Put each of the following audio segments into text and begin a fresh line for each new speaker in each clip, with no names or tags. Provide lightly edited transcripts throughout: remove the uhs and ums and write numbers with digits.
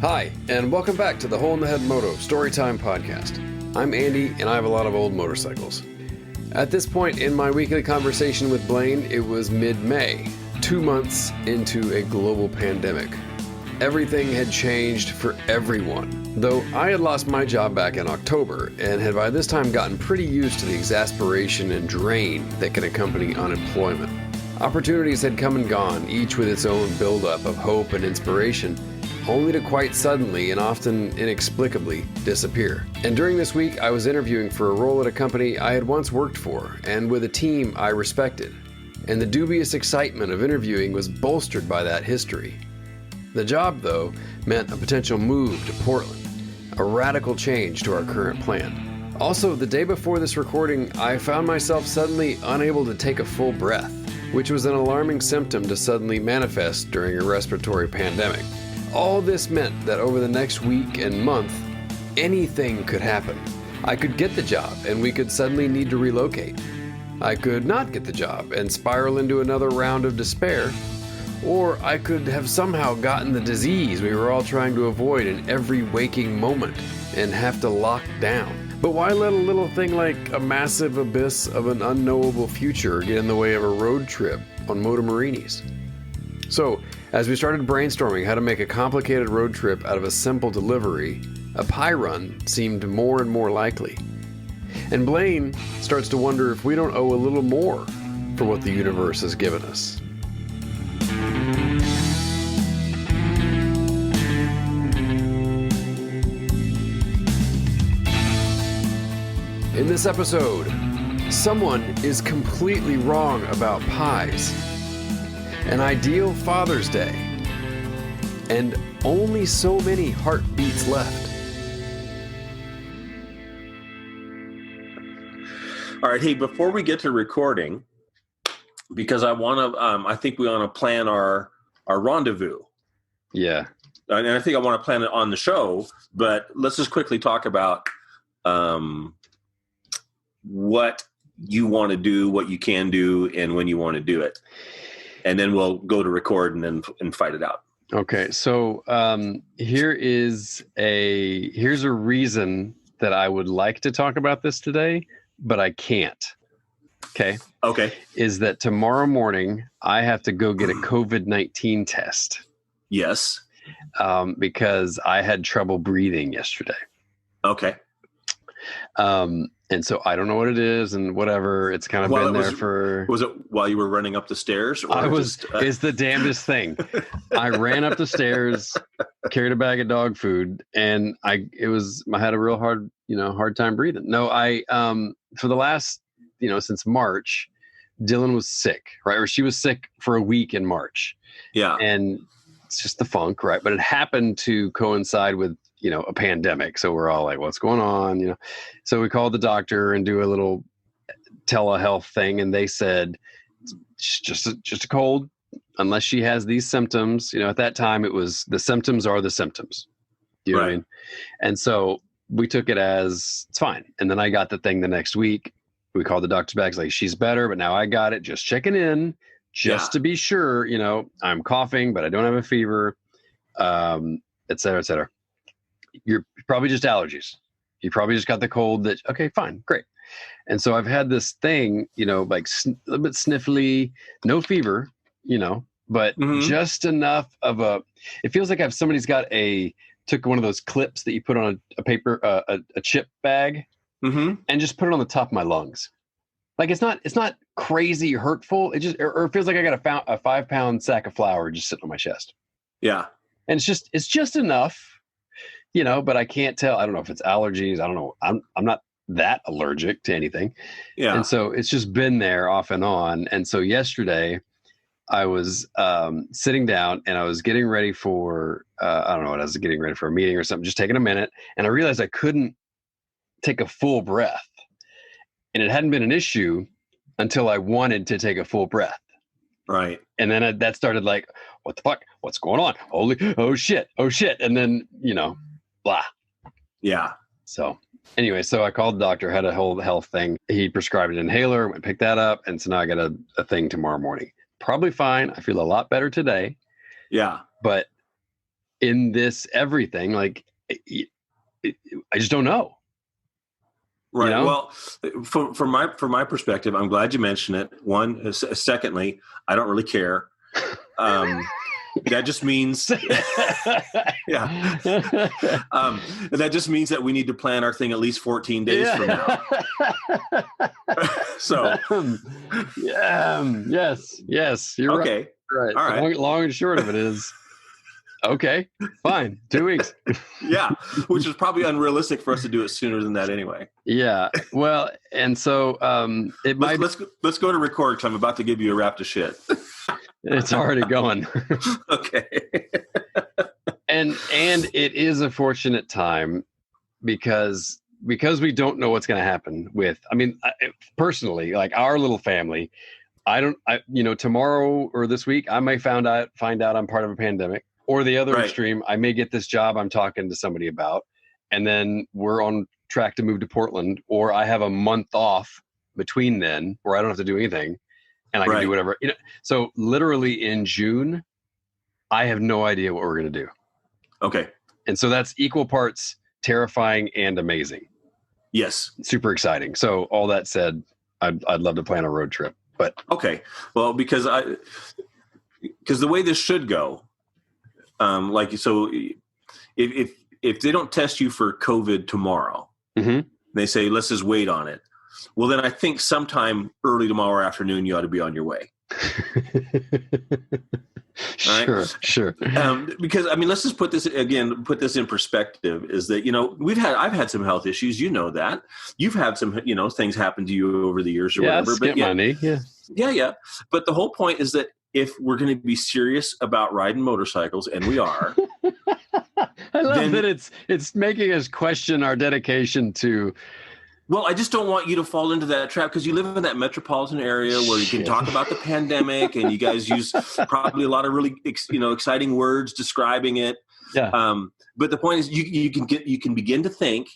Hi, and welcome back to the Hole in the Head Moto Storytime Podcast. I'm Andy, and I have a lot of old motorcycles. At this point in my weekly conversation with Blaine, it was mid-May, 2 months into a global pandemic. Everything had changed for everyone, though I had lost my job back in October and had by this time gotten pretty used to the exasperation and drain that can accompany unemployment. Opportunities had come and gone, each with its own buildup of hope and inspiration, only to quite suddenly and often inexplicably disappear. And during this week, I was interviewing for a role at a company I had once worked for and with a team I respected. And the dubious excitement of interviewing was bolstered by that history. The job, though, meant a potential move to Portland, a radical change to our current plan. Also, the day before this recording, I found myself suddenly unable to take a full breath, which was an alarming symptom to suddenly manifest during a respiratory pandemic. All this meant that over the next week and month, anything could happen. I could get the job and we could suddenly need to relocate. I could not get the job and spiral into another round of despair. Or I could have somehow gotten the disease we were all trying to avoid in every waking moment and have to lock down. But why let a little thing like a massive abyss of an unknowable future get in the way of a road trip on Moto Morinis? So, as we started brainstorming how to make a complicated road trip out of a simple delivery, a pie run seemed more and more likely. And Blaine starts to wonder if we don't owe a little more for what the universe has given us. In this episode, someone is completely wrong about pies, an ideal Father's Day, and only so many heartbeats left.
All right, hey, before we get to recording, because I think we want to plan our rendezvous.
Yeah.
And I think I want to plan it on the show, but let's just quickly talk about what you want to do, what you can do, and when you want to do it. And then we'll go to record and fight it out.
Okay, so here's a reason that I would like to talk about this today, but I can't. Okay. Is that tomorrow morning I have to go get a COVID-19 test.
Yes.
Because I had trouble breathing yesterday.
Okay.
And so I don't know what it is and whatever. It's kind of been there for...
Was it while you were running up the stairs? Or
it's the damnedest thing. I ran up the stairs, carried a bag of dog food, and I had a real hard time breathing. No, for the last, since March, Dylan was sick, right? Or she was sick for a week in March.
Yeah.
And it's just the funk, right? But it happened to coincide with, a pandemic. So we're all like, what's going on? So we called the doctor and do a little telehealth thing. And they said, it's just a cold, unless she has these symptoms. At that time it was the symptoms are the symptoms. You know what I mean? And so we took it as it's fine. And then I got the thing the next week. We called the doctor's back. It's like, she's better, but now I got it. Just checking in to be sure, I'm coughing, but I don't have a fever, et cetera, et cetera. You're probably just allergies. You probably just got the cold okay, fine, great. And so I've had this thing, like a little bit sniffly, no fever, but just enough of it feels like if somebody's took one of those clips that you put on a paper, a chip bag and just put it on the top of my lungs. Like it's not crazy hurtful. It feels like I got a 5-pound sack of flour just sitting on my chest.
Yeah.
And it's just enough. But I can't tell. I don't know if it's allergies. I don't know. I'm not that allergic to anything. Yeah. And so it's just been there off and on. And so yesterday I was sitting down and I was getting ready for, I don't know what, I was getting ready for a meeting or something, just taking a minute. And I realized I couldn't take a full breath. And it hadn't been an issue until I wanted to take a full breath.
Right.
And then that started like, what the fuck? What's going on? Oh shit. And then, blah.
Yeah.
So anyway, so I called the doctor, had a whole health thing. He prescribed an inhaler, went pick that up. And so now I got a thing tomorrow morning. Probably fine. I feel a lot better today.
Yeah.
But in this everything. Like, I just don't know.
Right.
You know?
Well, from my perspective, I'm glad you mentioned it. One, secondly, I don't really care. That just means, yeah. That just means that we need to plan our thing at least 14 days from now. So,
yes, you're
okay.
right.
All right.
Long and short of it is, okay, fine, 2 weeks.
Yeah, which is probably unrealistic for us to do it sooner than that anyway.
Yeah. Well, and so it might.
Let's go to record because I'm about to give you a rap to shit.
It's already going.
Okay.
And it is a fortunate time because we don't know what's going to happen with. I mean, personally, like our little family, tomorrow or this week, I may find out I'm part of a pandemic, or the other extreme, I may get this job I'm talking to somebody about, and then we're on track to move to Portland, or I have a month off between then where I don't have to do anything. And I can do whatever, So literally in June, I have no idea what we're going to do.
Okay.
And so that's equal parts terrifying and amazing.
Yes.
Super exciting. So all that said, I'd love to plan a road trip, but.
Okay. Well, because the way this should go, if they don't test you for COVID tomorrow, they say, let's just wait on it. Well, then I think sometime early tomorrow afternoon, you ought to be on your way.
Sure.
Because I mean, let's just put this in perspective is that, I've had some health issues. You know that you've had some, things happen to you over the years or whatever, but
my knee.
Yeah. But the whole point is that if we're going to be serious about riding motorcycles, and we are,
I love that it's making us question our dedication to.
Well, I just don't want you to fall into that trap because you live in that metropolitan area where you can talk about the pandemic and you guys use probably a lot of really, exciting words describing it.
Yeah.
But the point is you can begin to think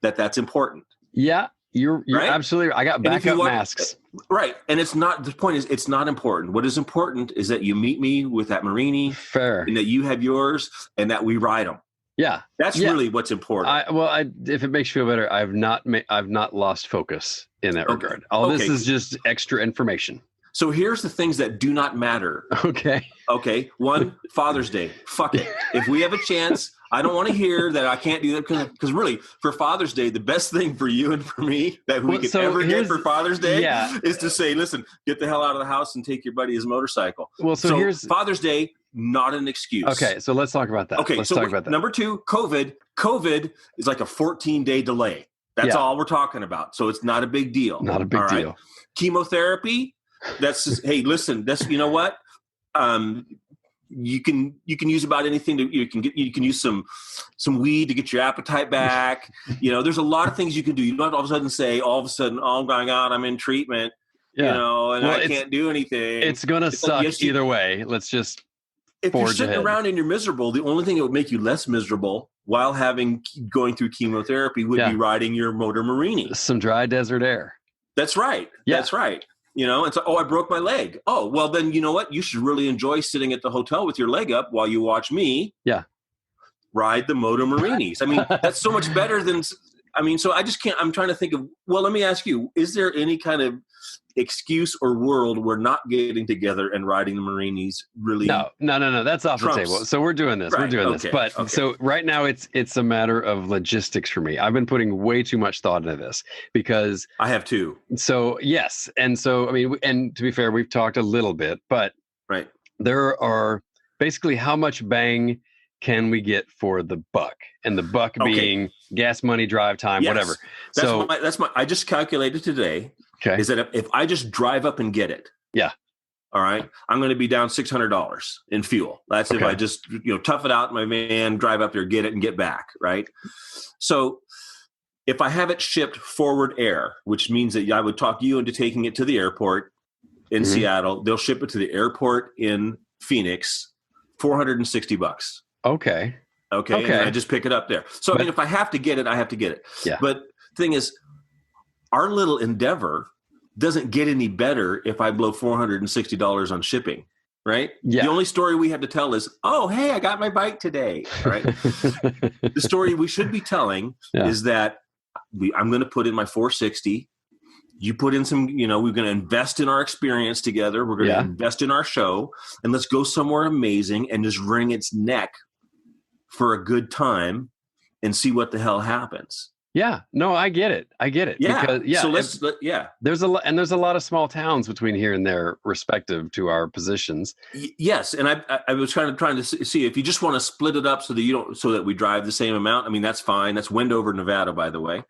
that that's important.
Yeah. You're right? Absolutely. I got backup masks.
Right. And the point is it's not important. What is important is that you meet me with that Morini.
Fair.
And that you have yours and that we ride them.
Yeah,
that's really what's important.
If it makes you feel better, I've not lost focus in that regard. This is just extra information.
So here's the things that do not matter.
Okay.
One, Father's Day. Fuck it. If we have a chance, I don't want to hear that I can't do that because really, for Father's Day, the best thing for you and for me that we could ever get for Father's Day is to say, listen, get the hell out of the house and take your buddy his motorcycle.
Well, so here's
Father's Day. Not an excuse.
Okay, so let's talk about that.
Okay,
let's talk about that.
Number 2, COVID. COVID is like a 14-day delay. That's all we're talking about. So it's not a big deal.
Not a big deal.
Chemotherapy. That's just, hey, listen. That's what. You can use about anything. You can use some weed to get your appetite back. There's a lot of things you can do. You don't all of a sudden oh, I'm going out. I'm in treatment.
Yeah.
And I can't do anything.
It's gonna suck either way. Let's just.
If you're sitting around and you're miserable, the only thing that would make you less miserable while going through chemotherapy would be riding your Moto Morini.
Some dry desert air.
That's right. Yeah. That's right. And so, I broke my leg. Oh, well, then you know what? You should really enjoy sitting at the hotel with your leg up while you watch me ride the Moto Morinis. I mean, that's so much better than so I just can't. I'm trying to think of, well, let me ask you, is there any kind of excuse or world where not getting together and riding the Morinis really
no that's off the table. So we're doing this. But so right now it's a matter of logistics for me. I've been putting way too much thought into this because
I have too.
So yes, and so and to be fair, we've talked a little bit, but there are basically how much bang can we get for the buck, and the buck being gas money, drive time, whatever.
That's my I just calculated today.
Okay.
Is that if I just drive up and get it?
Yeah.
All right. I'm going to be down $600 in fuel. That's if I just, tough it out in my van, drive up there, get it and get back. Right. So if I have it shipped forward air, which means that I would talk you into taking it to the airport in Seattle, they'll ship it to the airport in Phoenix, $460.
Okay.
And I just pick it up there. So, if I have to get it, I have to get it.
Yeah.
But the thing is, our little endeavor doesn't get any better if I blow $460 on shipping. right?
Yeah.
The only story we have to tell is, oh, hey, I got my bike today. All right. The story we should be telling is that I'm going to put in my 460. You put in some, we're going to invest in our experience together. We're going to invest in our show, and let's go somewhere amazing and just wring its neck for a good time and see what the hell happens.
Yeah, no, I get it.
Yeah.
Because,
so
there's a lot of small towns between here and there, respective to our positions.
Yes, and I was trying to see if you just want to split it up so that we drive the same amount. I mean, that's fine. That's Wendover, Nevada, by the way,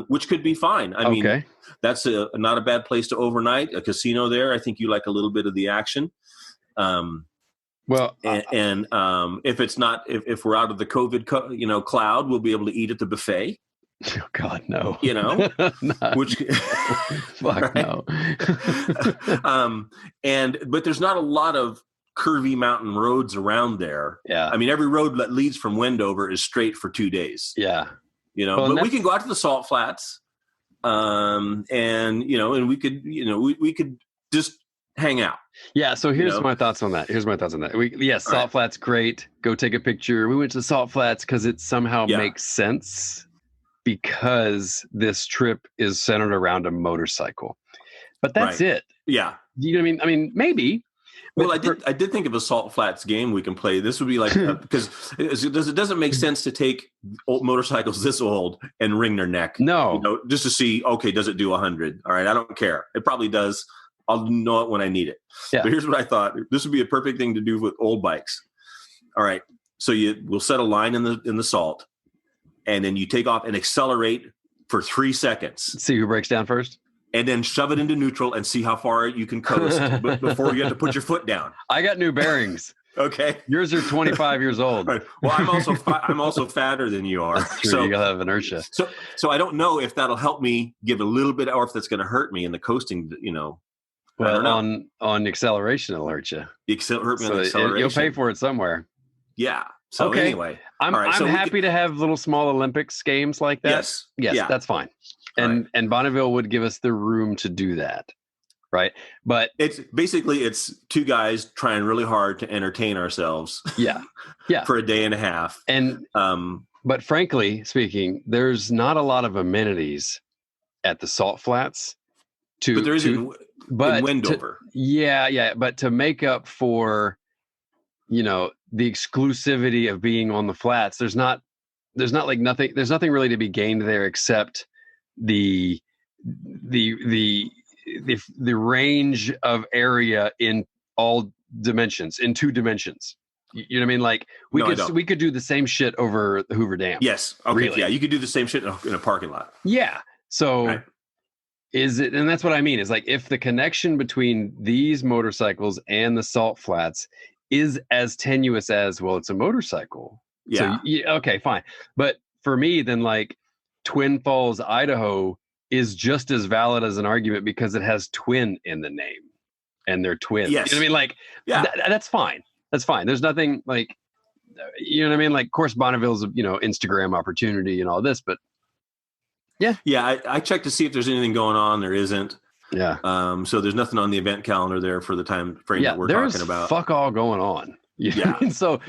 which could be fine. I mean, that's not a bad place to overnight. A casino there. I think you like a little bit of the action. If it's not, if we're out of the COVID, cloud, we'll be able to eat at the buffet.
Oh God, no!
Which
fuck no.
But there's not a lot of curvy mountain roads around there.
Yeah,
I mean, every road that leads from Wendover is straight for 2 days.
Yeah,
but we can go out to the Salt Flats, and we could just hang out.
Yeah, so here's my thoughts on that. Salt Flats, great. Go take a picture. We went to the Salt Flats because it somehow makes sense. Because this trip is centered around a motorcycle, but that's it.
Yeah,
you know what I mean? I mean, maybe.
Well, I did think of a Salt Flats game we can play. This would be like because it doesn't make sense to take old motorcycles this old and wring their neck.
No,
just to see. Okay, does it do 100? All right, I don't care. It probably does. I'll know it when I need it.
Yeah.
But here's what I thought: this would be a perfect thing to do with old bikes. All right, so we'll set a line in the salt. And then you take off and accelerate for 3 seconds.
See who breaks down first.
And then shove it into neutral and see how far you can coast before you have to put your foot down.
I got new bearings.
Okay.
Yours are 25 years old.
Right. Well, I'm also fatter than you are.
That's true. So you'll have inertia.
So I don't know if that'll help me give a little bit, or if that's going to hurt me in the coasting.
Well, on acceleration, it'll hurt you.
Hurt me on acceleration.
You'll pay for it somewhere.
Yeah. So anyway,
I'm happy to have little small Olympics games like that.
Yes,
yeah. That's fine. And Bonneville would give us the room to do that, right? But
it's two guys trying really hard to entertain ourselves.
Yeah.
For a day and a half.
And but frankly speaking, there's not a lot of amenities at the Salt Flats.
But there is in Wendover.
But to make up for the exclusivity of being on the flats, there's nothing really to be gained there except the range of area in all dimensions, in 2 dimensions. You know what I mean? Like we could do the same shit over the Hoover Dam.
Yes. Okay.
Really.
Yeah, you could do the same shit in a parking lot.
Yeah. So is it? And that's what I mean. Is like if the connection between these motorcycles and the Salt Flats is as tenuous as, well, it's a motorcycle.
Yeah.
So, okay, fine. But for me, then like Twin Falls, Idaho is just as valid as an argument because it has twin in the name and they're twins.
Yes.
You know what I mean? Like, that's fine. That's fine. There's nothing like, you know what I mean? Like, of course, Bonneville's, Instagram opportunity and all this, but yeah.
Yeah. I checked to see if there's anything going on. There isn't.
Yeah.
So there's nothing on the event calendar there for the time frame that we're talking about.
Fuck all going on. Yeah. So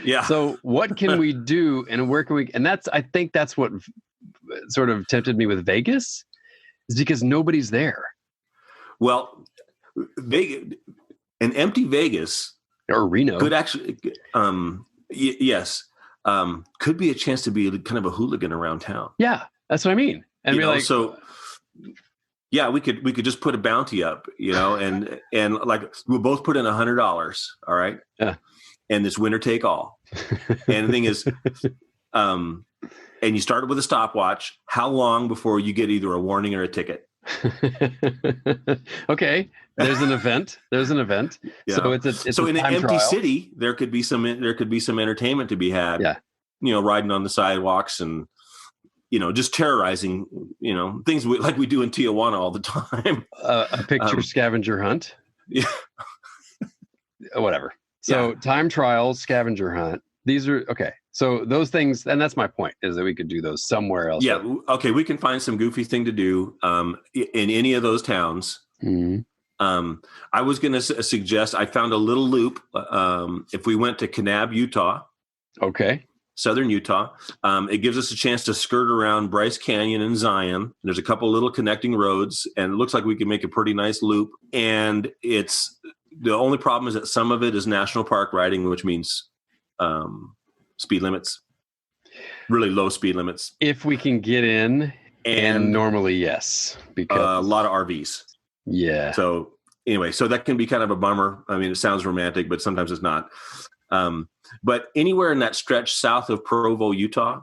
what can we do and where can we? And I think that's what sort of tempted me with Vegas, is because nobody's there.
Well, an empty Vegas
or Reno
could actually, yes, could be a chance to be kind of a hooligan around town.
Yeah, that's what I mean. And
so. Yeah, we could just put a bounty up, and like we'll both put in $100. All right.
Yeah.
And it's winner take all. And the thing is, and you started with a stopwatch. How long before you get either a warning or a ticket?
Okay. There's an event. Yeah. So it's
in an empty
trial.
city, there could be some entertainment to be had.
Yeah.
Riding on the sidewalks and, just terrorizing, things like we do in Tijuana all the time.
A picture scavenger hunt.
Yeah.
Whatever. So time trials, scavenger hunt. These are okay. So those things, and that's my point, is that we could do those somewhere else.
Yeah. Okay. We can find some goofy thing to do in any of those towns.
Mm-hmm.
I was going to suggest, I found a little loop. If we went to Kanab, Utah.
Okay.
Southern Utah. It gives us a chance to skirt around Bryce Canyon and Zion. There's a couple little connecting roads, and it looks like we can make a pretty nice loop. And the only problem is that some of it is national park riding, which means speed limits, really low speed limits.
If we can get in, and normally, yes, because
a lot of RVs.
Yeah.
So anyway, so that can be kind of a bummer. I mean, it sounds romantic, but sometimes it's not. But anywhere in that stretch south of Provo, Utah,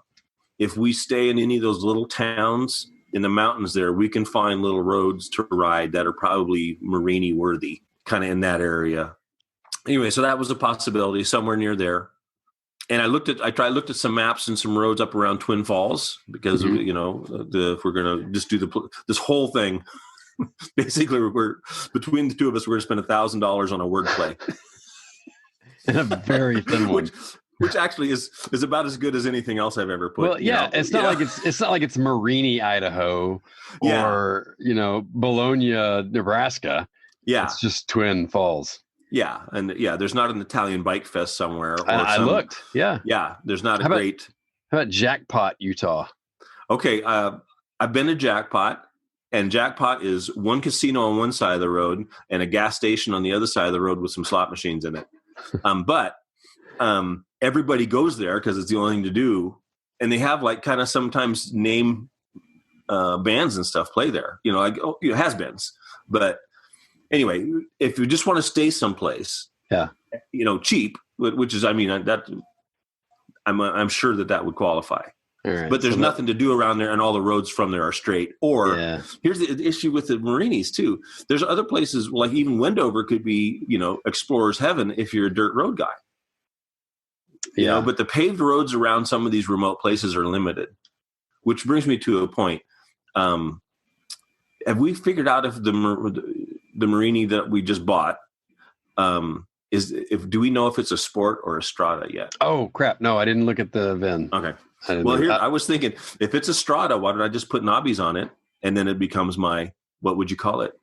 if we stay in any of those little towns in the mountains there, we can find little roads to ride that are probably Morini worthy, kind of in that area. Anyway, so that was a possibility somewhere near there. And I looked at some maps and some roads up around Twin Falls because if we're going to just do this whole thing, basically we're between the two of us, we're going to spend $1,000 on a wordplay.
And a very thin one,
which actually is about as good as anything else I've ever put.
Well, yeah, it's not like it's Morini, Idaho, or Bologna, Nebraska.
Yeah,
it's just Twin Falls.
Yeah, and there's not an Italian bike fest somewhere.
I looked. Yeah,
there's not
How
great.
How about Jackpot, Utah?
Okay, I've been to Jackpot. And Jackpot is one casino on one side of the road and a gas station on the other side of the road with some slot machines in it. But everybody goes there because it's the only thing to do. And they have kind of sometimes name bands and stuff play there, has-beens. But anyway, if you just want to stay someplace, cheap, which is, I'm sure that would qualify. Right, but there's nothing to do around there, and all the roads from there are straight. Or here's the issue with the Morinis too. There's other places, like even Wendover could be, explorer's heaven if you're a dirt road guy. But the paved roads around some of these remote places are limited. Which brings me to a point. Have we figured out if the Morini that we just bought do we know if it's a sport or a strata yet?
Oh crap! No, I didn't look at the VIN.
Okay. Well, I was thinking, if it's a strata, why don't I just put knobbies on it, and then it becomes my, what would you call it?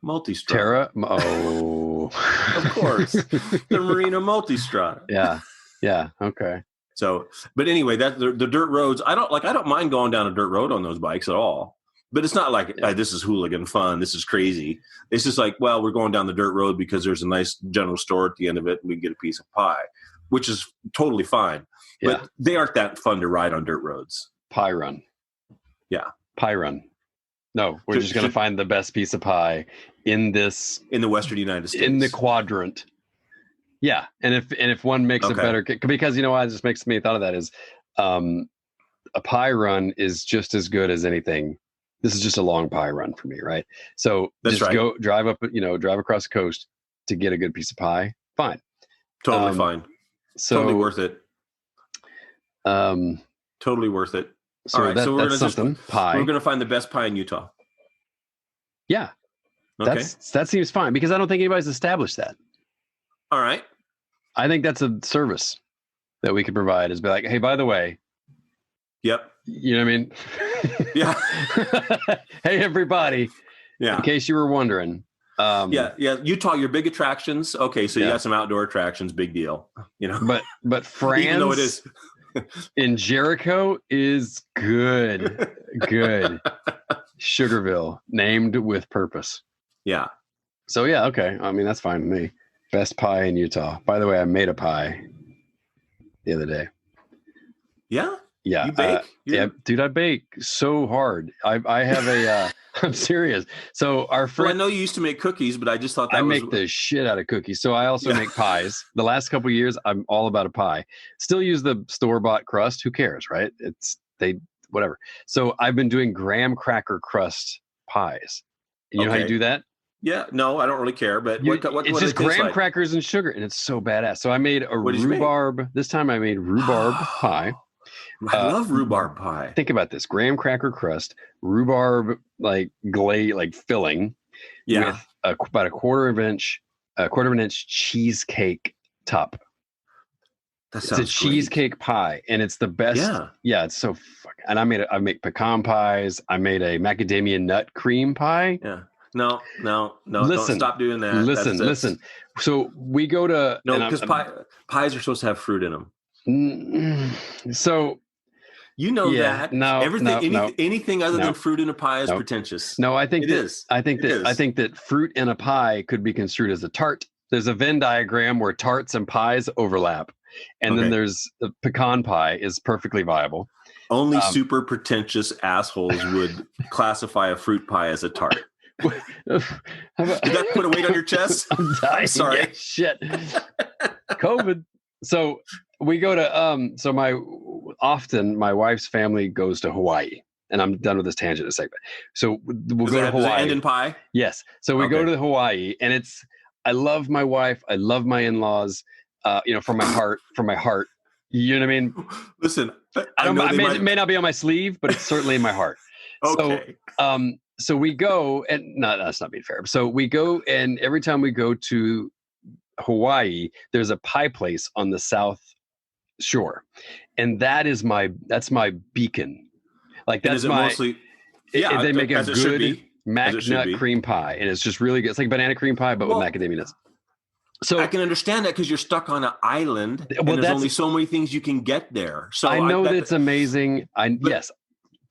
Multistrata.
Terra? Oh.
Of course. The Marina Multistrata.
Yeah. Okay.
So, but anyway, the dirt roads, I don't mind going down a dirt road on those bikes at all. But it's not like, this is hooligan fun, this is crazy. It's just like, well, we're going down the dirt road because there's a nice general store at the end of it, and we can get a piece of pie, which is totally fine. But they aren't that fun to ride on dirt roads.
Pie run.
Yeah.
Pie run. No, we're just going to find the best piece of pie in the Western United States. In the quadrant. Yeah. And if one makes a better, because why it just makes me thought of that is a pie run is just as good as anything. This is just a long pie run for me, right? So go drive across the coast to get a good piece of pie. Fine.
Totally fine.
So,
totally worth it. Totally worth it.
So all right, so we're gonna pie.
We're gonna find the best pie in Utah.
Yeah. Okay. That seems fine because I don't think anybody's established that.
All right.
I think that's a service that we could provide is be like, hey, by the way.
Yep.
You know what I mean?
Yeah.
Hey, everybody.
Yeah.
In case you were wondering.
Utah, your big attractions. Okay, so you got some outdoor attractions, big deal.
But France,
even though it is
in Jericho is good. Sugarville, named with purpose.
Yeah.
So okay. I mean, that's fine with me. Best pie in Utah. By the way, I made a pie the other day.
Yeah.
Yeah.
You bake?
Dude, I bake so hard. I have a. I'm serious. So our friend.
Well, I know you used to make cookies, but I just thought
I make the shit out of cookies. So I also make pies. The last couple of years, I'm all about a pie. Still use the store-bought crust. Who cares, right? Whatever. So I've been doing graham cracker crust pies. You know how you do that?
Yeah. No, I don't really care. But
it's just graham crackers and sugar, and it's so badass. So I made a rhubarb. This time I made rhubarb pie.
I love rhubarb pie.
Think about this: graham cracker crust, rhubarb filling, with about a quarter of an inch cheesecake top.
That sounds
It's a cheesecake pie, and it's the best. Yeah, it's so fucking. And I make pecan pies. I made a macadamia nut cream pie.
Yeah, No.
Listen,
don't stop doing that.
Listen. So we go to
because pies are supposed to have fruit in them.
So
that anything other than fruit in a pie is pretentious.
No, I think
it is.
I think that fruit in a pie could be construed as a tart. There's a Venn diagram where tarts and pies overlap, and then there's the pecan pie is perfectly viable.
Only super pretentious assholes would classify a fruit pie as a tart. Did that put a weight on your chest?
I'm dying.
I'm sorry.
Yeah, shit. COVID. So we go to my wife's family goes to Hawaii, and I'm done with this tangent in a second. So we'll go to Hawaii. Does it
end in pie?
Yes. So we go to Hawaii, and I love my wife. I love my in-laws. From my heart. You know what I mean?
Listen,
it may not be on my sleeve, but it's certainly in my heart.
Okay.
So we go, and no, that's not being fair. So we go, and every time we go to Hawaii, there's a pie place on the South Shore, and that's my beacon. Like that's mostly. Yeah, they make a good mac nut cream pie, and it's just really good. It's like banana cream pie, but with macadamia nuts. So
I can understand that because you're stuck on an island, and there's only so many things you can get there. So
I know that's amazing. Yes.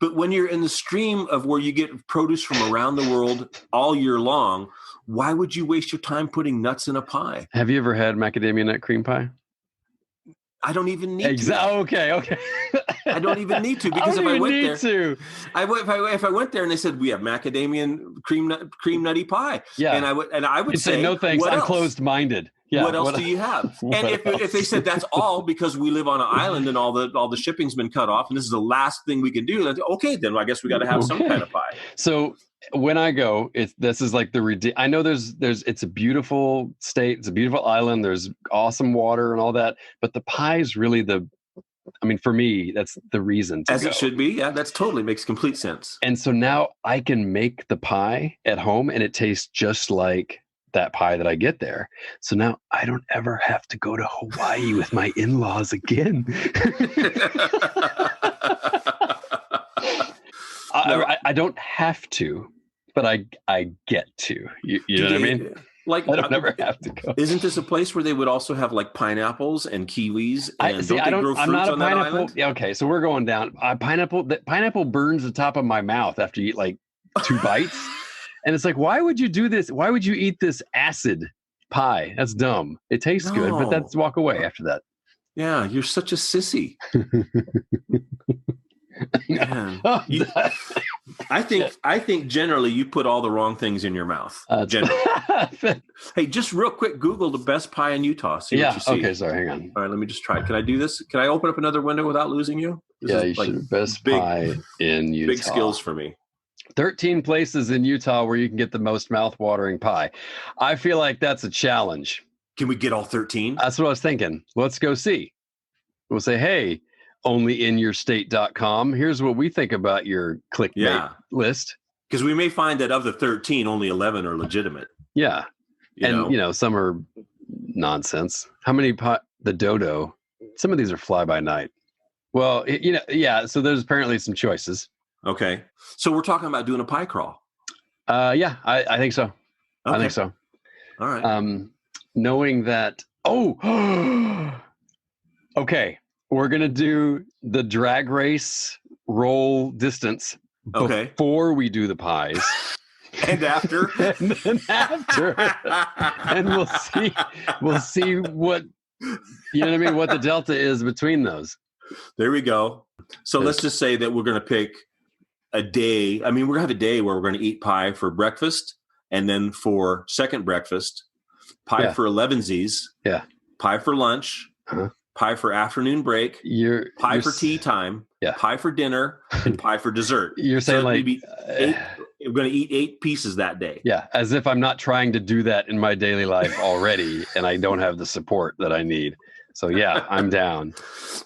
But when you're in the stream of where you get produce from around the world all year long, why would you waste your time putting nuts in a pie?
Have you ever had macadamia nut cream pie?
I don't even need to.
Okay.
I don't even need to because if I went there and they said we have macadamia and cream nutty pie, and I would say
no thanks. I'm closed-minded. Yeah.
What else do you have? And if they said that's all because we live on an island and all the shipping's been cut off and this is the last thing we can do, then okay, then I guess we got to have some kind of pie.
So when I go, this is like I know there's it's a beautiful state, it's a beautiful island, there's awesome water and all that, but the pie is really for me, that's the reason to
go. It should be. Yeah, that's totally makes complete sense.
And so now I can make the pie at home and it tastes just like that pie that I get there. So now I don't ever have to go to Hawaii with my in-laws again. I don't have to, but I get to. You know what I mean?
Like
I don't ever have to go.
Isn't this a place where they would also have like pineapples and kiwis? And
I'm not a pineapple. Okay, so we're going down. Pineapple burns the top of my mouth after you eat like 2 bites. And it's like, why would you do this? Why would you eat this acid pie? That's dumb. It tastes good, but that's walk away after that.
Yeah, you're such a sissy. I think generally you put all the wrong things in your mouth. Hey, just real quick, Google the best pie in Utah. See what you see.
Okay, sorry, hang on.
All right, let me just try. Can I do this? Can I open up another window without losing you?
You should. Best pie in Utah.
Big skills for me.
13 places in Utah where you can get the most mouth-watering pie. I feel like that's a challenge.
Can we get all 13?
That's what I was thinking. Let's go see. We'll say, hey, onlyinyourstate.com. Here's what we think about your clickbait list.
Because we may find that of the 13, only 11 are legitimate.
Yeah. Some are nonsense. How many the dodo? Some of these are fly-by-night. Well, so there's apparently some choices.
Okay. So we're talking about doing a pie crawl.
Yeah, I think so.
Okay.
I think so.
All right.
Knowing that, okay, we're going to do the drag race roll distance before we do the pies.
And after?
And then after. And we'll see what, what the delta is between those.
There we go. So let's just say that we're going to pick a day. I mean, we're going to have a day where we're going to eat pie for breakfast, and then for second breakfast, pie for 11sies, pie for lunch, pie for afternoon break, pie for tea time, pie for dinner, and pie for dessert.
You're saying
we're going to eat 8 pieces that day.
Yeah, as if I'm not trying to do that in my daily life already, and I don't have the support that I need. So yeah, I'm down.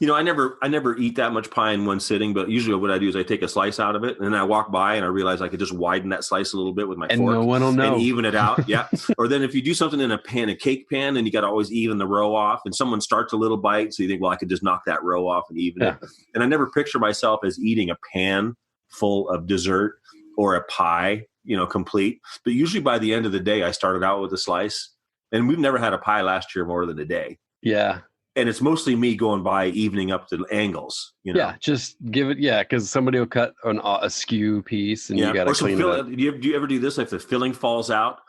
I never eat that much pie in one sitting, but usually what I do is I take a slice out of it and then I walk by and I realize I could just widen that slice a little bit with my fork.
No one will know.
And even it out. Yeah. Or then if you do something in a cake pan, then you got to always even the row off, and someone starts a little bite. So you think, well, I could just knock that row off and even it. And I never picture myself as eating a pan full of dessert or a pie complete. But usually by the end of the day, I started out with a slice, and we've never had a pie last year more than a day.
Yeah.
And it's mostly me going by, evening up the angles.
Yeah, just give it. Yeah, because somebody will cut a skew piece, and you got to clean it up.
Do you ever do this if the filling falls out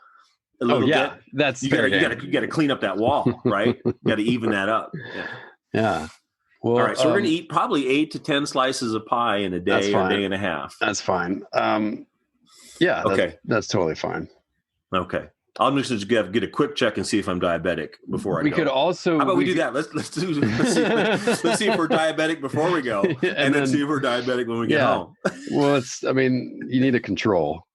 a little bit?
That's
you got to clean up that wall, right? You got to even that up.
Yeah. Well,
all right. So we're going to eat probably 8 to 10 slices of pie in a day or a day and a half.
That's fine. Yeah. Okay. That's totally fine.
Okay. I'm just going to get a quick check and see if I'm diabetic before I go.
We could also...
How about we do that? Let's see if we're diabetic before we go, and then see if we're diabetic when we get home.
Well, you need a control.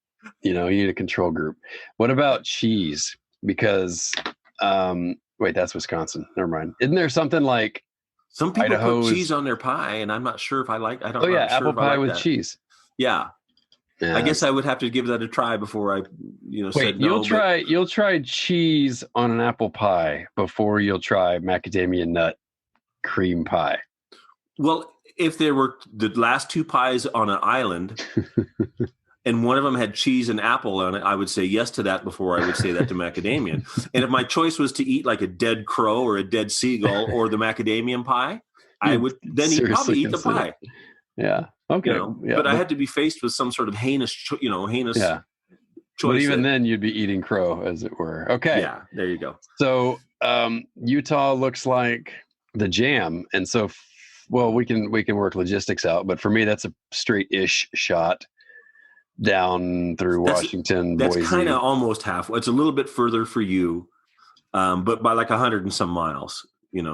You need a control group. What about cheese? Because, wait, that's Wisconsin. Never mind. Isn't there something like...
Some people put cheese on their pie, and I'm not sure if I like...
apple pie with cheese.
Yeah. I guess I would have to give that a try before I, said no.
You'll try cheese on an apple pie before you'll try macadamia nut cream pie.
Well, if there were the last 2 pies on an island and one of them had cheese and apple on it, I would say yes to that before I would say that to macadamia. And if my choice was to eat like a dead crow or a dead seagull or the macadamia pie, I would then probably eat the pie.
Yeah. Okay.
But I had to be faced with some sort of heinous choice.
But even then, you'd be eating crow, as it were. Okay.
Yeah. There you go.
So Utah looks like the jam, and so we can work logistics out. But for me, that's a straight-ish shot down through Washington.
That's
Boise.
kind of almost halfway. It's a little bit further for you, but by like 100 and some miles.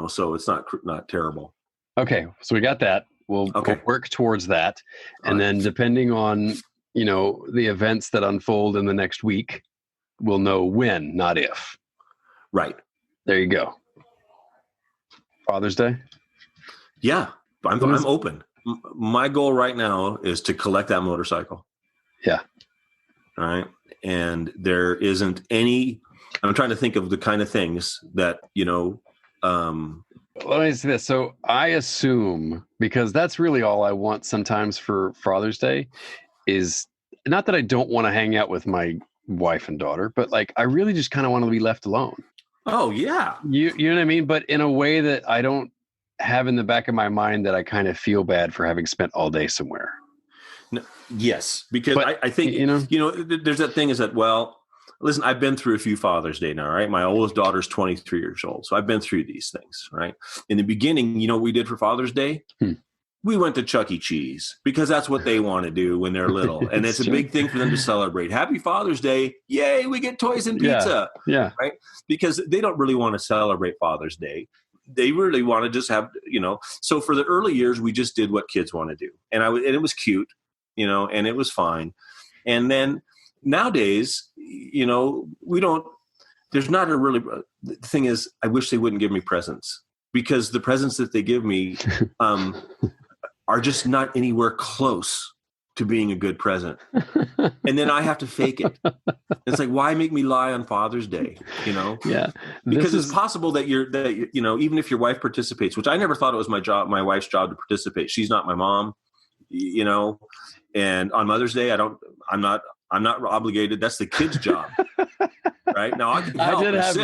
So it's not terrible.
Okay, so we got that. We'll work towards that. And then depending on, the events that unfold in the next week, we'll know when, not if.
Right.
There you go. Father's Day?
Yeah, I'm open. My goal right now is to collect that motorcycle.
Yeah.
All right. And there isn't any, I'm trying to think of the kind of things that,
let me say this. So I assume, because that's really all I want sometimes for Father's Day, is not that I don't want to hang out with my wife and daughter, but like I really just kind of want to be left alone.
Oh yeah.
You know what I mean? But in a way that I don't have in the back of my mind that I kind of feel bad for having spent all day somewhere.
No, yes, because I think, there's that thing is that, listen, I've been through a few Father's Day now, right? My oldest daughter's 23 years old. So I've been through these things, right? In the beginning, what we did for Father's Day? We went to Chuck E. Cheese because that's what they want to do when they're little. And it's a big thing for them to celebrate. Happy Father's Day. Yay, we get toys and pizza.
Yeah.
Right? Because they don't really want to celebrate Father's Day. They really want to just have, So for the early years, we just did what kids want to do. And it was cute, and it was fine. And then nowadays, there's not a really, the thing is, I wish they wouldn't give me presents because the presents that they give me are just not anywhere close to being a good present. And then I have to fake it. It's like, why make me lie on Father's Day?
Yeah.
Because it's possible that even if your wife participates, which I never thought it was my wife's job to participate. She's not my mom, and on Mother's Day, I'm not obligated. That's the kid's job. Right now, I did have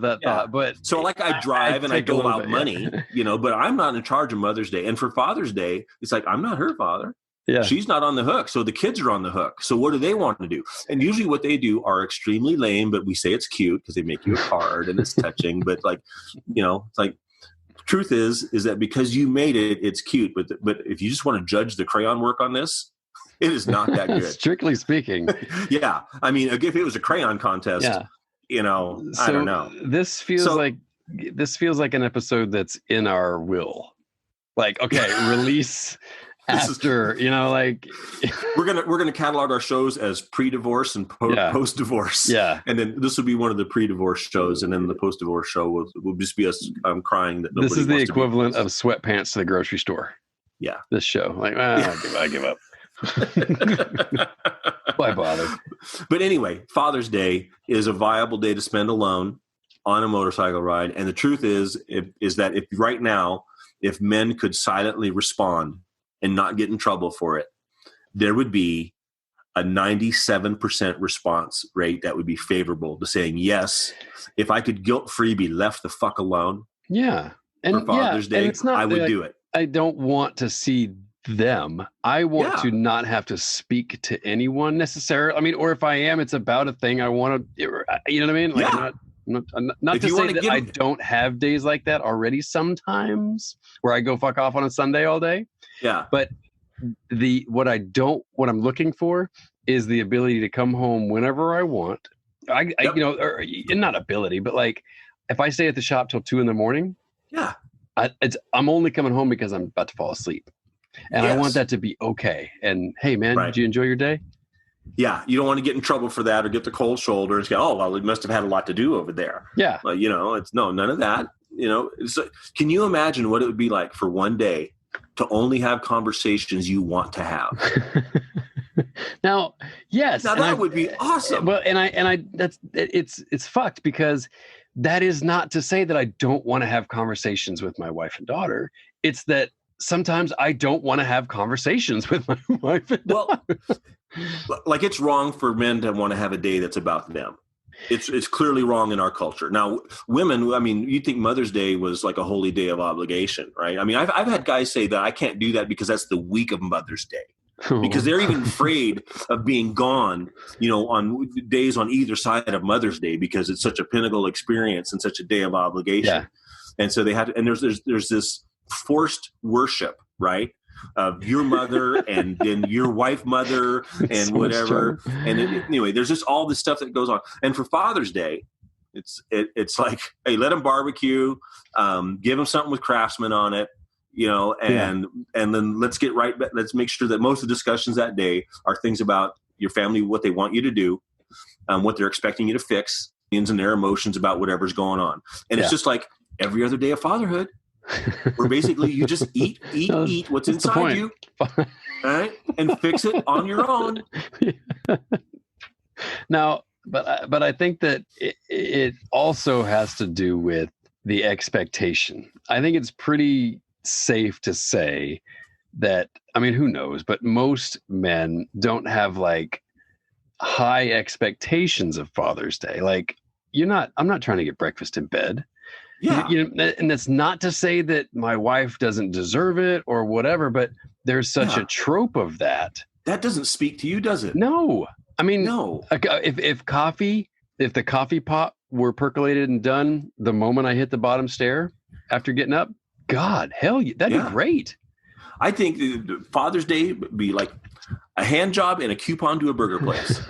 that thought, but so I drive and I dole out money, but I'm not in charge of Mother's Day. And for Father's Day, it's like, I'm not her father.
Yeah.
She's not on the hook. So the kids are on the hook. So what do they want to do? And usually what they do are extremely lame, but we say it's cute because they make you a card and it's touching. But it's like, truth is that because you made it, it's cute. But if you just want to judge the crayon work on this, it is not that good.
Strictly speaking.
Yeah. I mean, if it was a crayon contest, I don't know.
This feels like an episode that's in our will. Like, okay, release after,
we're gonna catalog our shows as pre-divorce and post-divorce.
Yeah.
And then this will be one of the pre-divorce shows, and then the post-divorce show will just be us crying that nobody
This is the
wants
equivalent of sweatpants to the grocery store.
Yeah.
This show. Like, I give up. Why bother?
But anyway, Father's Day is a viable day to spend alone on a motorcycle ride. And the truth is that if right now, if men could silently respond and not get in trouble for it, there would be a 97% response rate that would be favorable to saying yes. If I could guilt-free be left the fuck alone.
Yeah.
For Father's Day, it's not, I would do it.
I don't want to see them. I want to not have to speak to anyone necessarily. I mean, or if I am, it's about a thing I want to, you know what I mean? Like, not to say that I don't have days like that already sometimes where I go fuck off on a Sunday all day.
Yeah.
But what I'm looking for is the ability to come home whenever I want. I you know, or not ability, but like if I stay at the shop till 2 a.m,
yeah,
I'm only coming home because I'm about to fall asleep, and I want that to be okay. And hey, man, did you enjoy your day?
Yeah, you don't want to get in trouble for that or get the cold shoulder and say, "Oh, well, we must have had a lot to do over there."
Yeah,
but you know, it's none of that. You know, can you imagine what it would be like for one day to only have conversations you want to have?
Now, yes.
Now that would be awesome.
Well, it's fucked because that is not to say that I don't want to have conversations with my wife and daughter. It's that sometimes I don't want to have conversations with my wife and daughter.
Well, like it's wrong for men to want to have a day that's about them. It's clearly wrong in our culture. Now, women, I mean, you'd think Mother's Day was like a holy day of obligation, right? I mean, I've had guys say that I can't do that because that's the week of Mother's Day. Because they're even afraid of being gone, you know, on days on either side of Mother's Day because it's such a pinnacle experience and such a day of obligation. Yeah. And so they have to, and there's this forced worship, right? Of your mother and then your wife mother and so whatever. And anyway, there's just all this stuff that goes on. And for Father's Day, it's like, hey, let them barbecue, give them something with Craftsman on it. You know, and then let's make sure that most of the discussions that day are things about your family, what they want you to do, what they're expecting you to fix, and their emotions about whatever's going on. And it's just like every other day of fatherhood, where basically you just eat what's inside you, right, and fix it on your own.
Now, but I think that it also has to do with the expectation. I think it's pretty safe to say that, I mean, who knows, but most men don't have like high expectations of Father's Day. Like I'm not trying to get breakfast in bed.
Yeah.
You know, and that's not to say that my wife doesn't deserve it or whatever, but there's such a trope of that.
That doesn't speak to you, does it?
No. I mean,
no.
If the coffee pot were percolated and done the moment I hit the bottom stair after getting up, God, hell, that'd be great.
I think Father's Day would be like a hand job and a coupon to a burger place.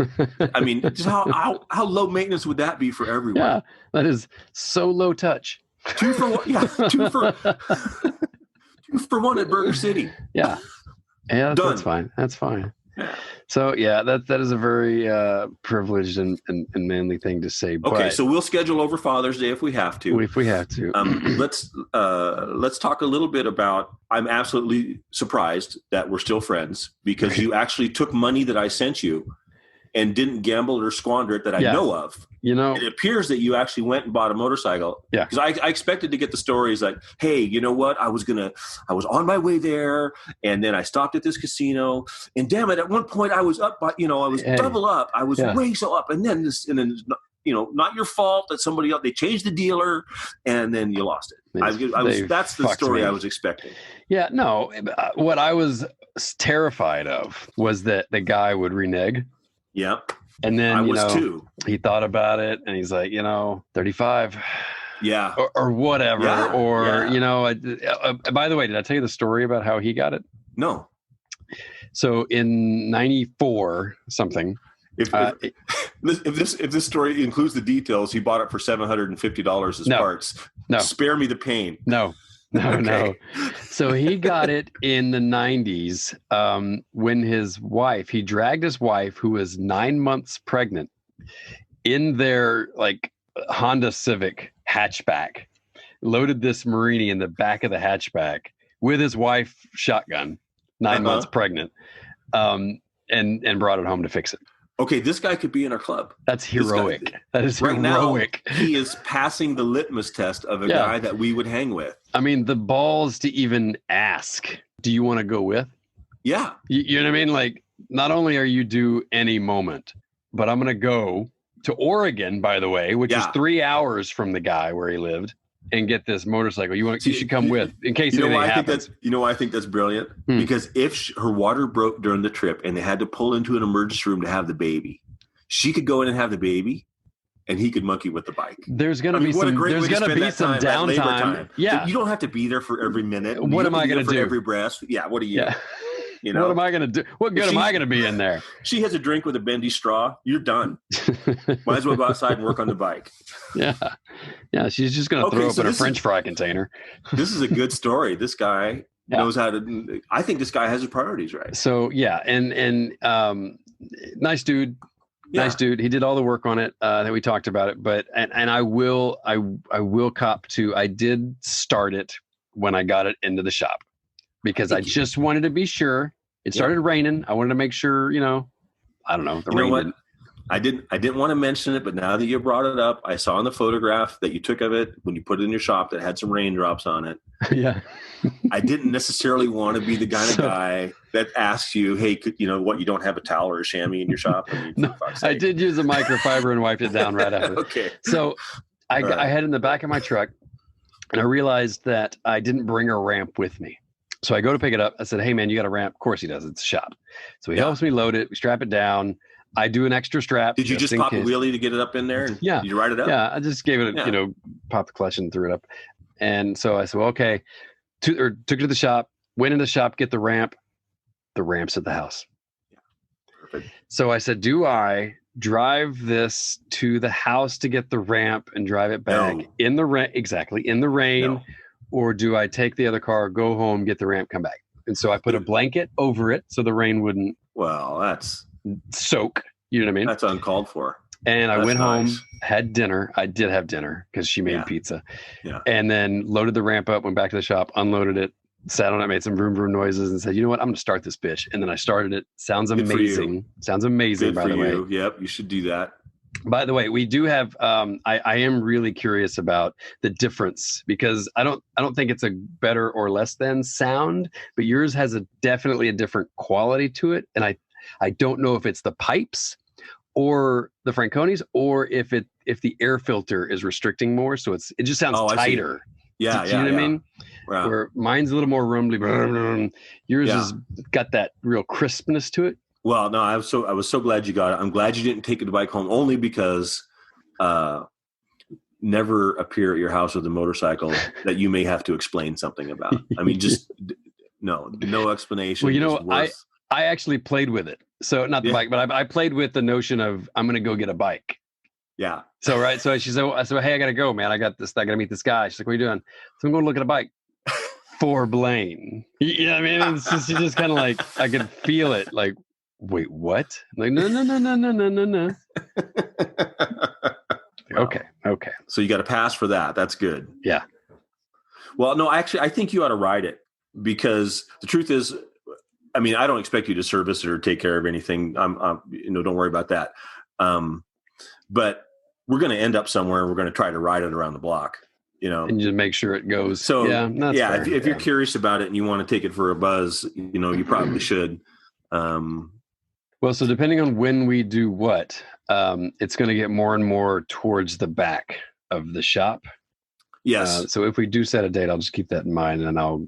I mean, just how low maintenance would that be for everyone?
Yeah, that is so low touch.
2 for 1. Yeah, 2 for 1 at Burger City.
Yeah, that's fine. That's fine.
Yeah.
So that is a very privileged and manly thing to say.
Okay, so we'll schedule over Father's Day if we have to. Let's talk a little bit about. I'm absolutely surprised that we're still friends because you actually took money that I sent you and didn't gamble or squander it that I know of.
You know,
it appears that you actually went and bought a motorcycle.
Yeah.
Because I expected to get the stories like, hey, you know what? I was on my way there and then I stopped at this casino and damn it, at one point I was up by, I was double up. I was way so up. And then not your fault that somebody else, they changed the dealer and then you lost it. That's the story I was expecting.
Yeah, no, what I was terrified of was that the guy would renege.
Yep.
And then,
I was too.
He thought about it and he's like, 35.
Yeah.
Or whatever.
Yeah.
Or, by the way, did I tell you the story about how he got it?
No.
So in 94 something.
If this story includes the details, he bought it for $750 as parts.
No.
Spare me the pain.
No. No. So he got it in the 90s when he dragged his wife, who was 9 months pregnant, in their like Honda Civic hatchback, loaded this Morini in the back of the hatchback with his wife shotgun, 9 months pregnant, and brought it home to fix it.
Okay, this guy could be in our club.
That's heroic. That is
right
heroic.
Now, he is passing the litmus test of a guy that we would hang with.
I mean, the balls to even ask, do you want to go with?
Yeah.
You know what I mean? Like, not only are you due any moment, but I'm going to go to Oregon, by the way, which is 3 hours from the guy where he lived, and get this motorcycle. You should come with in case anything happens.
You know why I think that's brilliant? Because if her water broke during the trip and they had to pull into an emergency room to have the baby, she could go in and have the baby, and he could monkey with the bike.
There's going to be some downtime. Yeah,
so you don't have to be there for every minute.
What am I going to do?
Every breath. Yeah. What are you? Yeah. You know,
what am I going to do? What good am I going to be in there?
She has a drink with a bendy straw. You're done. Might as well go outside and work on the bike.
Yeah. Yeah. She's just going to throw up in a French fry container. This
is a good story. This guy knows how to, I think this guy has his priorities right.
So yeah. And nice dude. Yeah. Nice dude. He did all the work on it that we talked about it, but, and I will cop to, I did start it when I got it into the shop. Because I just wanted to be sure. It started raining. I wanted to make sure, I don't know. The rain didn't.
I didn't want to mention it, but now that you brought it up, I saw in the photograph that you took of it when you put it in your shop that had some raindrops on it.
Yeah.
I didn't necessarily want to be the kind of guy that asks you, hey, you don't have a towel or a chamois in your shop?
I did use a microfiber and wiped it down right after.
Okay.
So I had it in the back of my truck, and I realized that I didn't bring a ramp with me. So I go to pick it up. I said, hey, man, you got a ramp? Of course he does. It's a shop. So he helps me load it. We strap it down. I do an extra strap.
Did you just pop a wheelie to get it up in there? And did you ride it up?
Yeah, I just gave it, popped the clutch and threw it up. And so I said, well, okay. Took it to the shop, went in the shop, get the ramp. The ramp's at the house.
Yeah. Perfect.
So I said, do I drive this to the house to get the ramp and drive it back in the rain? Exactly, in the rain. No. Or do I take the other car, go home, get the ramp, come back? And so I put a blanket over it so the rain wouldn't
that's
soak. You know what I mean?
That's uncalled for.
And I went home, had dinner. I did have dinner because she made pizza.
Yeah.
And then loaded the ramp up, went back to the shop, unloaded it, sat on it, made some vroom vroom noises, and said, you know what? I'm going to start this bitch. And then I started it. Sounds amazing. Sounds amazing, by the way.
Yep, you should do that.
By the way, we do have. I am really curious about the difference because I don't think it's a better or less than sound, but yours has definitely a different quality to it, and I don't know if it's the pipes or the Franconis or if the air filter is restricting more, so it just sounds tighter.
Yeah,
you know what I mean?
Wow.
Where mine's a little more rumbly. Yours has got that real crispness to it.
Well, no, I was so glad you got it. I'm glad you didn't take the bike home only because never appear at your house with a motorcycle that you may have to explain something about. I mean, just no explanation.
Well, I actually played with it. So not the bike, but I played with the notion of I'm going to go get a bike.
Yeah.
So, right. So she said, I said, hey, I got to go, man. I got to meet this guy. She's like, what are you doing? So I'm going to look at a bike for Blaine. You know what I mean? It's just, just kind of like, I could feel it like, wait, what? I'm like, no. Okay.
So you got to pass for that. That's good.
Yeah.
Well, no, actually, I think you ought to ride it because the truth is, I mean, I don't expect you to service it or take care of anything. Don't worry about that. But we're going to end up somewhere. We're going to try to ride it around the block,
and just make sure it goes.
So if you're curious about it and you want to take it for a buzz, you probably should.
Well, so depending on when we do what, it's going to get more and more towards the back of the shop.
Yes.
So if we do set a date, I'll just keep that in mind, and I'll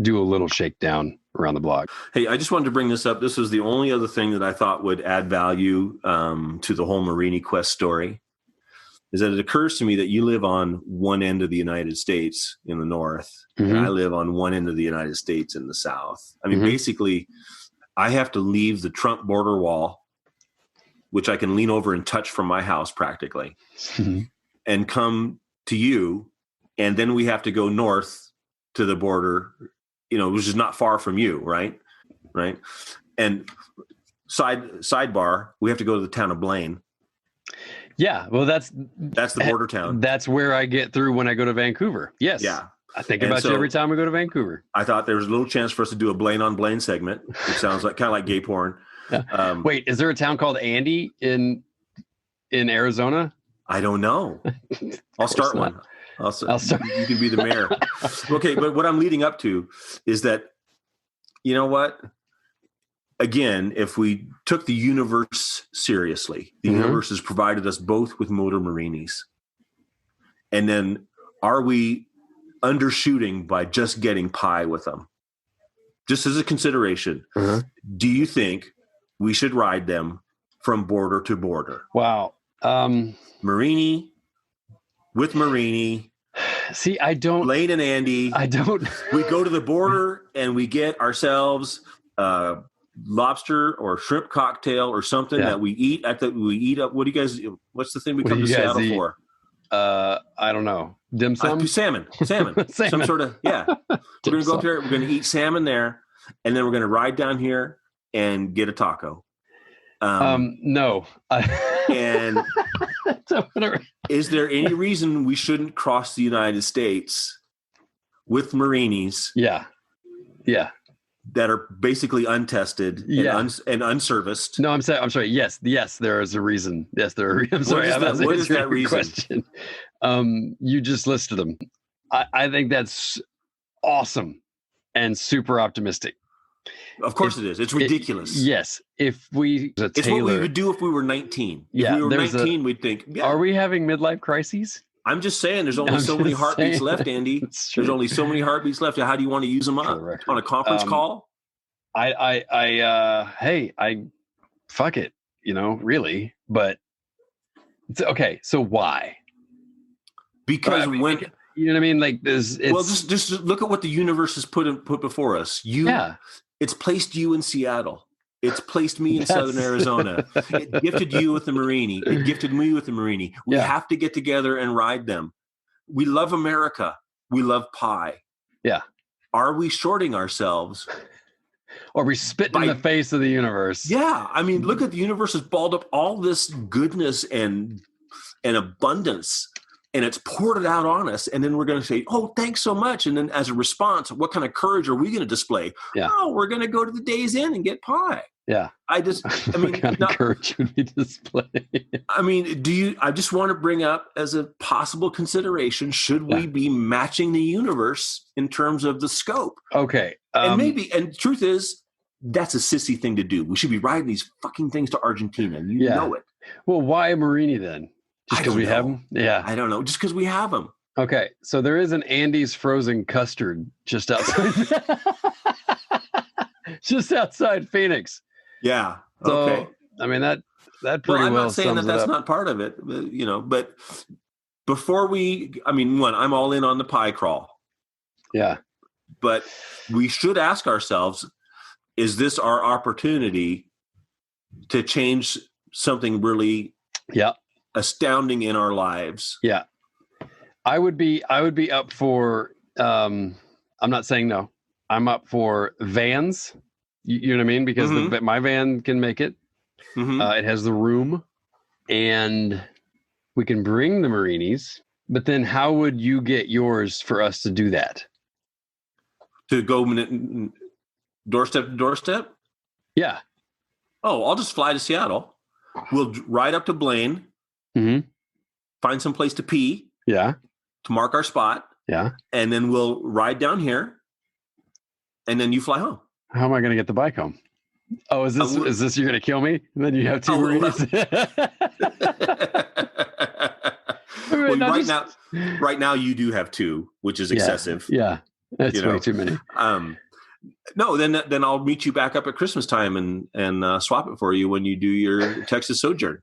do a little shakedown around the block.
Hey, I just wanted to bring this up. This was the only other thing that I thought would add value to the whole Morini Quest story, is that it occurs to me that you live on one end of the United States in the north, and I live on one end of the United States in the south. I mean, basically, I have to leave the Trump border wall, which I can lean over and touch from my house practically, and come to you, and then we have to go north to the border, which is not far from you, right? Right. And sidebar, we have to go to the town of Blaine.
Yeah, well, that's
the border town.
That's where I get through when I go to Vancouver. Yes.
Yeah.
I think about you every time we go to Vancouver.
I thought there was a little chance for us to do a Blaine on Blaine segment, which sounds like kind of like gay porn.
Yeah. Wait, is there a town called Andy in Arizona?
I don't know. I'll start one. I'll start. You can be the mayor. Okay, but what I'm leading up to is that, you know what? again, if we took the universe seriously, the universe has provided us both with Moto Morinis. And then are we undershooting by just getting pie with them? Just as a consideration, do you think we should ride them from border to border?
Wow.
Morini with Morini.
See, I don't.
Blaine and Andy.
I don't.
We go to the border and we get ourselves lobster or shrimp cocktail or something that we eat up. What do you guys? What's the thing we come to Seattle for?
I don't know. Dim sum?
Salmon. Some sort of, We're going to go up there. We're going to eat salmon there. And then we're going to ride down here and get a taco.
No.
And is there any reason we shouldn't cross the United States with Morinis?
Yeah.
That are basically untested and unserviced.
No, I'm sorry. Yes, there is a reason. Yes, there are. I'm sorry.
What is that reason?
Question. You just listed them. I think that's awesome and super optimistic.
Of course it is. It's ridiculous.
Yes. It's what we
would do if we were 19. If we were 19, we'd think,
are we having midlife crises?
I'm just saying there's only so many heartbeats left, Andy. There's only so many heartbeats left. How do you want to use them up? On a conference call?
Fuck it, really. But it's okay. So why?
Because
you know what I mean? Like this.
Just look at what the universe has put before us. It's placed you in Seattle. It's placed me in Southern Arizona. It gifted you with the Morini. It gifted me with the Morini. We have to get together and ride them. We love America. We love pie.
Yeah.
Are we shorting ourselves?
Or we spit in the face of the universe?
Yeah. I mean, look at the universe has balled up all this goodness and abundance, and it's poured it out on us. And then we're going to say, oh, thanks so much. And then as a response, what kind of courage are we going to display?
Yeah.
Oh, we're going to go to the Days Inn and get pie.
Yeah.
What
kind of courage would we display?
I just want to bring up as a possible consideration, should we be matching the universe in terms of the scope?
Okay.
And the truth is, that's a sissy thing to do. We should be riding these fucking things to Argentina. You know it.
Well, why Morini then? Just because we have them? Yeah.
I don't know. Just because we have them.
Okay. So there is an Andy's frozen custard just outside. Just outside Phoenix.
Yeah.
So,
okay.
I mean, that pretty
I'm
well
not saying that's not part of it, but before I'm all in on the pie crawl.
Yeah.
But we should ask ourselves, is this our opportunity to change something really astounding in our lives?
Yeah. I would be up for, I'm not saying no. I'm up for vans. You know what I mean? Because my van can make it. It has the room, and we can bring the Morinis. But then how would you get yours for us to do that?
To go doorstep to doorstep?
Yeah.
Oh, I'll just fly to Seattle. We'll ride up to Blaine. Find some place to pee.
Yeah.
To mark our spot.
Yeah.
And then we'll ride down here. And then you fly home.
How am I going to get the bike home? Oh, is this you're going to kill me? And then you have two Morinis.
Right now you do have two, which is excessive.
Yeah. That's way too many.
No, then I'll meet you back up at Christmas time and swap it for you when you do your Texas sojourn.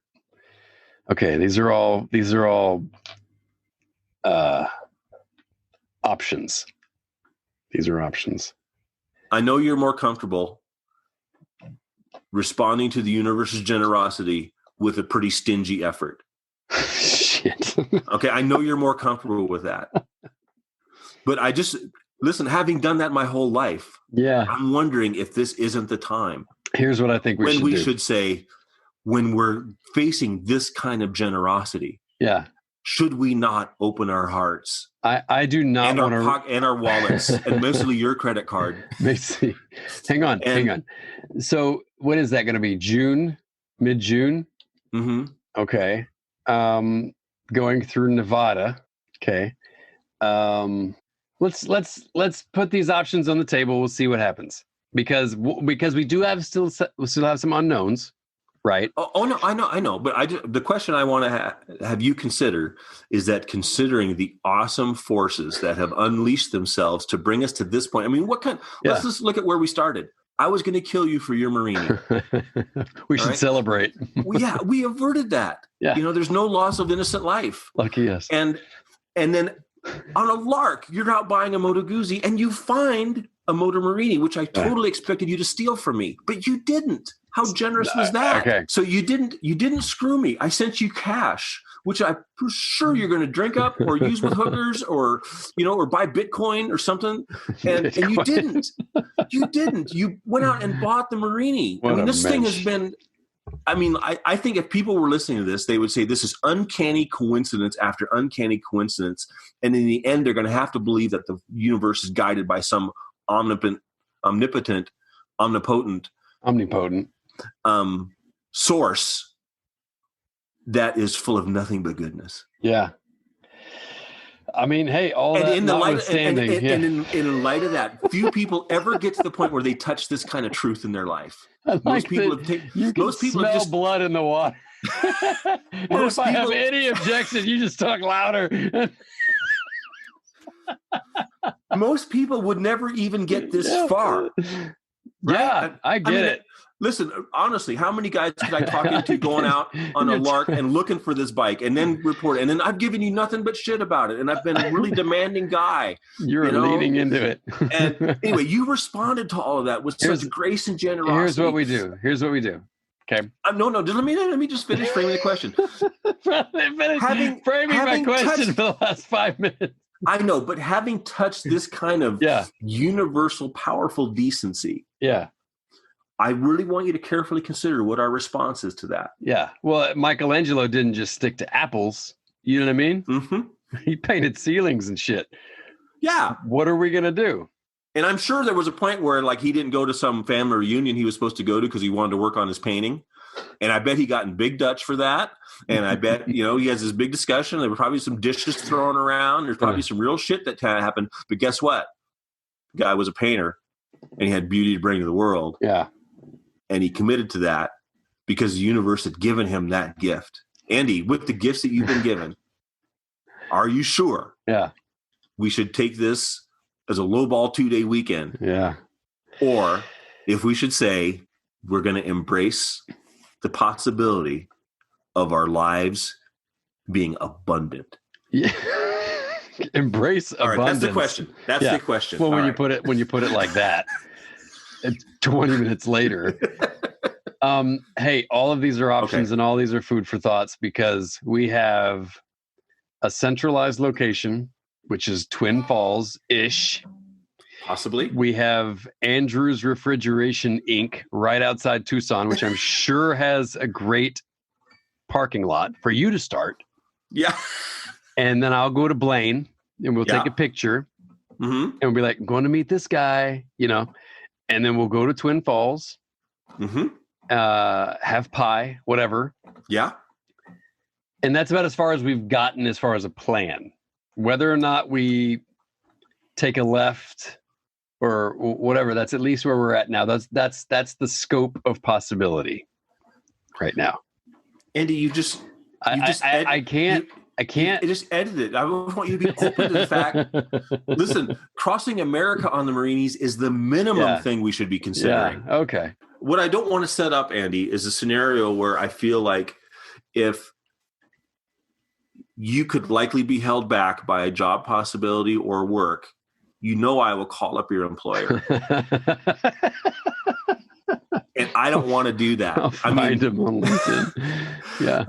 Okay, these are all options. These are options.
I know you're more comfortable responding to the universe's generosity with a pretty stingy effort.
Shit.
Okay, I know you're more comfortable with that. But listen, having done that my whole life, I'm wondering if this isn't the time.
Here's what I think we
should say, when we're facing this kind of generosity.
Yeah.
Should we not open our hearts?
I do not want to,
and our wallets, and mostly your credit card.
Hang on. So when is that going to be? June, mid-June?
Mm-hmm.
Okay. Going through Nevada. Okay. Let's put these options on the table. We'll see what happens. because we do have still have some unknowns, right?
Oh no, I know. But the question I want to have you consider is that, considering the awesome forces that have unleashed themselves to bring us to this point. I mean, let's just look at where we started. I was going to kill you for your Morini.
We should celebrate.
Well, we averted that.
Yeah.
There's no loss of innocent life.
Lucky us.
And then on a lark, you're out buying a Moto Guzzi and you find a Moto Morini, which I totally expected you to steal from me, but you didn't. How generous was that?
Okay.
So you didn't screw me. I sent you cash, which I'm sure you're going to drink up or use with hookers or buy Bitcoin or something. And you didn't. You didn't. You went out and bought the Morini. This thing has been, I think if people were listening to this, they would say this is uncanny coincidence after uncanny coincidence. And in the end, they're going to have to believe that the universe is guided by some omnipotent source that is full of nothing but goodness.
Yeah. I mean, hey, all
and
that
in the
notwithstanding,
and in light of that, few people ever get to the point where they touch this kind of truth in their life. Most people
smell
just
blood in the water. If I have any objection, you just talk louder.
Most people would never even get this far. Right?
Yeah, I get it.
Listen, honestly, how many guys could I talk into going out on a lark and looking for this bike and then report it? And then I've given you nothing but shit about it. And I've been a really demanding guy.
You're leading into it.
And anyway, you responded to all of that with such grace and generosity.
Here's what we do. Okay.
No. Let me just finish framing the question.
Framing my question for the last 5 minutes.
I know, but having touched this kind of universal, powerful decency.
Yeah.
I really want you to carefully consider what our response is to that.
Yeah. Well, Michelangelo didn't just stick to apples. You know what I mean?
Mm-hmm.
He painted ceilings and shit.
Yeah.
What are we going to do?
And I'm sure there was a point where he didn't go to some family reunion he was supposed to go to because he wanted to work on his painting. And I bet he got in big Dutch for that. And I bet, he has this big discussion. There were probably some dishes thrown around. There's probably some real shit that kind of happened. But guess what? The guy was a painter and he had beauty to bring to the world.
Yeah.
And he committed to that because the universe had given him that gift. Andy, with the gifts that you've been given, are you sure?
Yeah.
We should take this as a lowball 2-day weekend.
Yeah.
Or if we should say we're going to embrace the possibility of our lives being abundant.
Yeah. Embrace abundance.
All right, that's the question. That's the question.
Well, when you put it like that, it's 20 minutes later. Hey, all of these are options and all these are food for thoughts because we have a centralized location, which is Twin Falls-ish.
Possibly.
We have Andrew's Refrigeration Inc. right outside Tucson, which I'm sure has a great parking lot for you to start.
Yeah.
And then I'll go to Blaine and we'll take a picture.
Mm-hmm.
And we'll be like, I'm going to meet this guy, and then we'll go to Twin Falls, have pie, whatever.
Yeah.
And that's about as far as we've gotten as far as a plan. Whether or not we take a left or whatever, that's at least where we're at now. That's the scope of possibility right now.
Andy, I can't. Just edit it. I want you to be open to the fact. Listen, crossing America on the Marinis is the minimum thing we should be considering.
Yeah. Okay.
What I don't want to set up, Andy, is a scenario where I feel like if you could likely be held back by a job possibility or work, I will call up your employer. And I don't want to do that.
I'll find him on LinkedIn. Yeah.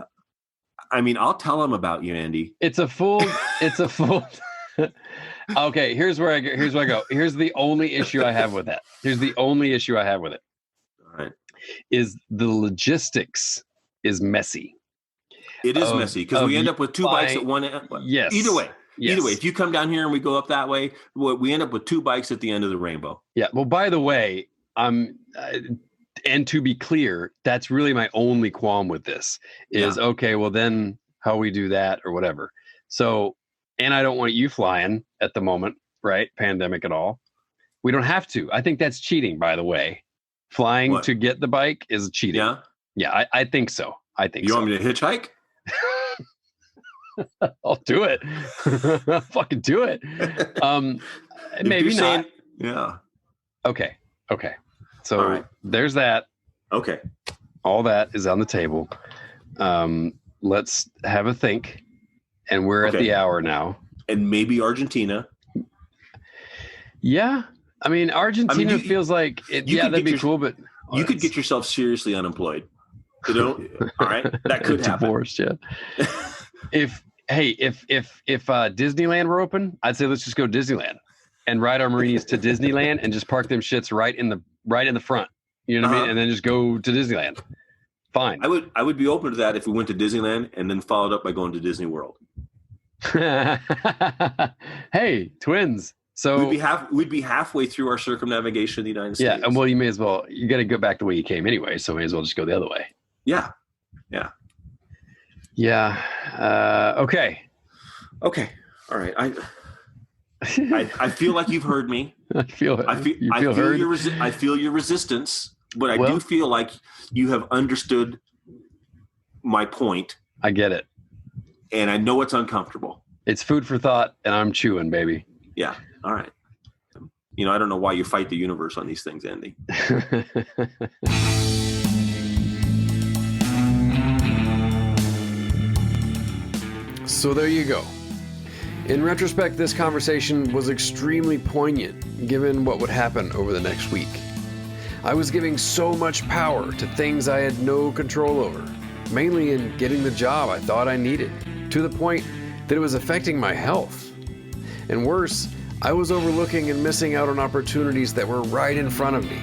I'll tell them about you, Andy.
It's a full. Okay, here's where I go. Here's the only issue I have with that.
All right.
Is the logistics is messy.
It is messy because we end up with two bikes at one end.
Yes.
Either way, if you come down here and we go up that way, we end up with two bikes at the end of the rainbow.
Yeah. Well, by the way, and to be clear, that's really my only qualm with this is, okay, well then how we do that or whatever. So, and I don't want you flying at the moment, right? Pandemic and all. We don't have to. I think that's cheating, by the way. Flying to get the bike is cheating.
Yeah?
Yeah, I think so.
You want me to hitchhike?
I'll do it. I'll fucking do it. Maybe not.
Yeah.
Okay. So there's that.
Okay.
All that is on the table. Let's have a think. And we're at the hour now. And
maybe Argentina.
Yeah. I mean, Argentina feels like it. Yeah, that'd be cool, but
you could get yourself seriously unemployed. You know, all right, that could happen.
Divorced, yeah. If Disneyland were open, I'd say let's just go to Disneyland and ride our Marinis to Disneyland and just park them shits right in the front. You know what I mean? And then just go to Disneyland. Fine.
I would be open to that if we went to Disneyland and then followed up by going to Disney World.
Hey, twins. So
we'd be halfway through our circumnavigation of the United States.
Yeah, and well, you got to go back the way you came anyway, so may as well just go the other way.
Yeah.
Okay. All
right. I feel like you've heard me. I feel your resistance, but I do feel like you have understood my point.
I get it,
and I know it's uncomfortable.
It's food for thought, and I'm chewing, baby.
Yeah. All right. You know, I don't know why you fight the universe on these things, Andy.
So there you go. In retrospect, this conversation was extremely poignant given what would happen over the next week. I was giving so much power to things I had no control over, mainly in getting the job I thought I needed, to the point that it was affecting my health. And worse, I was overlooking and missing out on opportunities that were right in front of me.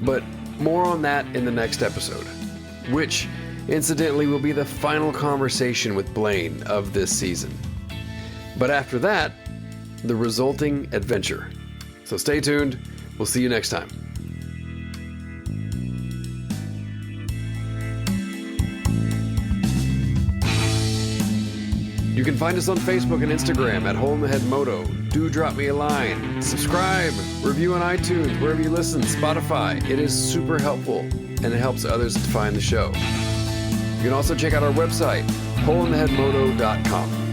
But more on that in the next episode, which incidentally will be the final conversation with Blaine of this season. But after that, the resulting adventure. So stay tuned. We'll see you next time. You can find us on Facebook and Instagram at Hole in the Head Moto. Do drop me a line. Subscribe, review on iTunes, wherever you listen, Spotify. It is super helpful, and it helps others to find the show. You can also check out our website, holeintheheadmoto.com.